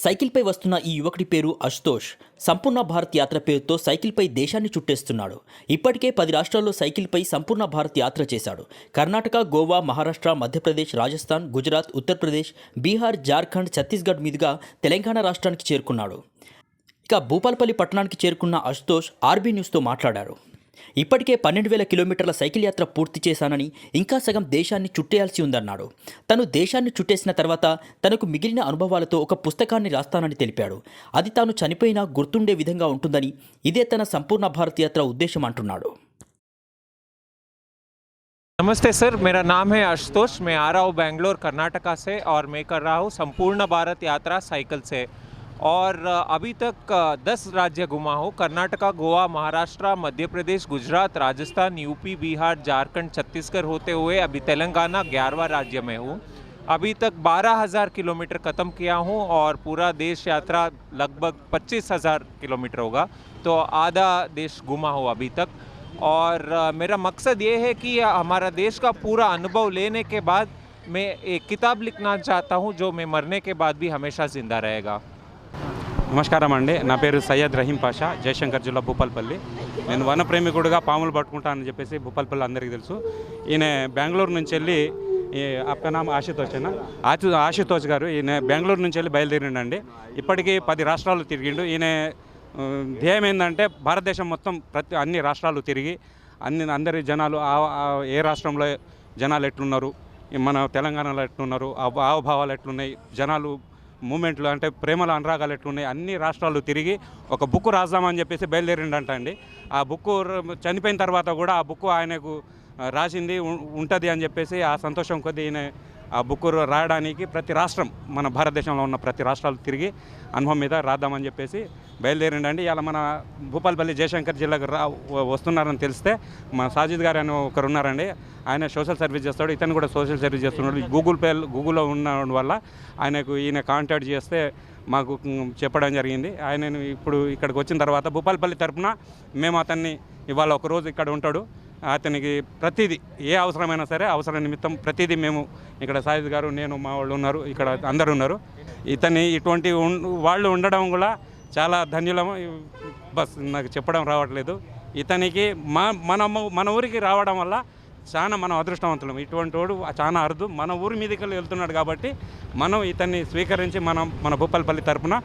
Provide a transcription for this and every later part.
సైకిల్పై వస్తున్న ఈ యువకుడి పేరు అశుతోష్. సంపూర్ణ భారత్ యాత్ర పేరుతో సైకిల్పై దేశాన్ని చుట్టేస్తున్నాడు. ఇప్పటికే 10 రాష్ట్రాల్లో సైకిల్పై సంపూర్ణ భారత్ యాత్ర చేశాడు. కర్ణాటక, గోవా, మహారాష్ట్ర, మధ్యప్రదేశ్, రాజస్థాన్, గుజరాత్, ఉత్తరప్రదేశ్, బీహార్, జార్ఖండ్, ఛత్తీస్గఢ్ మీదుగా తెలంగాణ రాష్ట్రానికి చేరుకున్నాడు. ఇక భూపాలపల్లి పట్టణానికి చేరుకున్న అశుతోష్ ఆర్బీ న్యూస్తో మాట్లాడారు. ఇప్పటికే 12,000 కిలోమీటర్ల సైకిల్ యాత్ర పూర్తి చేశానని, ఇంకా సగం దేశాన్ని చుట్టేయాల్సి ఉందన్నాడు. తను దేశాన్ని చుట్టేసిన తర్వాత తనకు మిగిలిన అనుభవాలతో ఒక పుస్తకాన్ని రాస్తానని తెలిపాడు. అది తాను చనిపోయినా గుర్తుండే విధంగా ఉంటుందని, ఇదే తన సంపూర్ణ భారత్ యాత్ర ఉద్దేశం అంటున్నాడు. नमस्ते सर, मेरा नाम है आशुतोष। मैं आ रहा हूँ बेंगलोर कर्नाटका से और मैं कर रहा हूँ संपूर्ण भारत यात्रा साइकिल से। और अभी तक 10 राज्य घुमा हूँ। कर्नाटका, गोवा, महाराष्ट्र, मध्य प्रदेश, गुजरात, राजस्थान, यूपी, बिहार, झारखंड, छत्तीसगढ़ होते हुए अभी तेलंगाना 11वां राज्य में हूँ। अभी तक 12,000 किलोमीटर ख़त्म किया हूँ और पूरा देश यात्रा लगभग 25,000 किलोमीटर होगा, तो आधा देश घुमा हूँ अभी तक। और मेरा मकसद ये है कि हमारा देश का पूरा अनुभव लेने के बाद मैं एक किताब लिखना चाहता हूँ जो मैं मरने के बाद भी हमेशा ज़िंदा रहेगा। నమస్కారం అండి, నా పేరు సయ్యద్ రహీం పాషా, జయశంకర్ జిల్లా భూపాలపల్లి. నేను వన ప్రేమికుడిగా పాములు పట్టుకుంటానని చెప్పేసి భూపాలపల్లి అందరికీ తెలుసు. ఈయన బెంగళూరు నుంచి వెళ్ళి, आपका नाम आशुतोष है ना, आशुतोष గారు ఈయన బెంగళూరు నుంచి వెళ్ళి బయలుదేరిండండి. ఇప్పటికీ 10 రాష్ట్రాలు తిరిగిండు. ఈయన ధ్యేయం ఏంటంటే భారతదేశం మొత్తం అన్ని రాష్ట్రాలు తిరిగి అందరి జనాలు ఏ రాష్ట్రంలో జనాలు ఎట్లున్నారు, మన తెలంగాణలో ఎట్లున్నారు, హావభావాలు ఎట్లున్నాయి, జనాలు మూమెంట్లు అంటే ప్రేమల అనురాగాలు ఎట్లున్నాయి, అన్ని రాష్ట్రాలు తిరిగి ఒక బుక్ రాద్దామని చెప్పేసి బయలుదేరిండంట అండి. ఆ బుక్ చనిపోయిన తర్వాత కూడా ఆ బుక్ ఆయనకు రాసింది ఉంటుంది అని చెప్పేసి ఆ సంతోషం కొద్దీ ఈయన ఆ బుక్ రాయడానికి ప్రతి రాష్ట్రం, మన భారతదేశంలో ఉన్న ప్రతి రాష్ట్రాలు తిరిగి అనుభవం మీద రాద్దామని చెప్పేసి బయలుదేరిండండి. ఇలా మన భూపాలపల్లి జయశంకర్ జిల్లాకు వస్తున్నారని తెలిస్తే మన సాజిద్ గారు అని ఒకరు ఉన్నారండి. ఆయన సోషల్ సర్వీస్ చేస్తాడు, ఇతను కూడా సోషల్ సర్వీస్ చేస్తున్నాడు. గూగుల్లో ఉన్న వల్ల ఈయన కాంటాక్ట్ చేస్తే మాకు చెప్పడం జరిగింది. ఆయన ఇప్పుడు ఇక్కడికి వచ్చిన తర్వాత భూపాలపల్లి తరఫున మేము అతన్ని ఇవాళ ఒకరోజు ఇక్కడ ఉంటాడు. అతనికి ప్రతిదీ ఏ అవసరమైనా సరే అవసరం నిమిత్తం ప్రతిదీ మేము ఇక్కడ సాజిద్ గారు, నేను, మా వాళ్ళు ఉన్నారు, ఇక్కడ అందరు ఉన్నారు. ఇటువంటి వాళ్ళు ఉండడం కూడా చాలా ధన్యులము. బస్ నాకు చెప్పడం రావట్లేదు. ఇతనికి మన ఊరికి రావడం వల్ల చాలా మనం అదృష్టవంతులం. ఇటువంటి వాడు చాలా అరుదు. మన ఊరి మీదకి వెళ్తున్నాడు కాబట్టి మనం ఇతన్ని స్వీకరించి మన భూపాలపల్లి తరఫున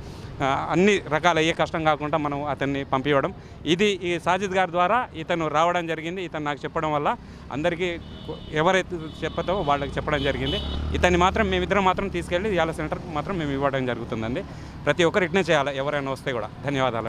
అన్ని రకాల ఏ కష్టం కాకుండా మనం అతన్ని పంపించడం, ఇది ఈ సాజిద్ గారి ద్వారా ఇతను రావడం జరిగింది. ఇతను నాకు చెప్పడం వల్ల అందరికీ ఎవరైతే చెప్పతో వాళ్ళకి చెప్పడం జరిగింది. ఇతన్ని మాత్రం మేమిద్దరం మాత్రం తీసుకెళ్ళి ఇవాళ సెంటర్కి మాత్రం మేము ఇవ్వడం జరుగుతుందండి. ప్రతి ఒక్కరు ఇట్నే చేయాలి, ఎవరైనా వస్తే కూడా. ధన్యవాదాలు.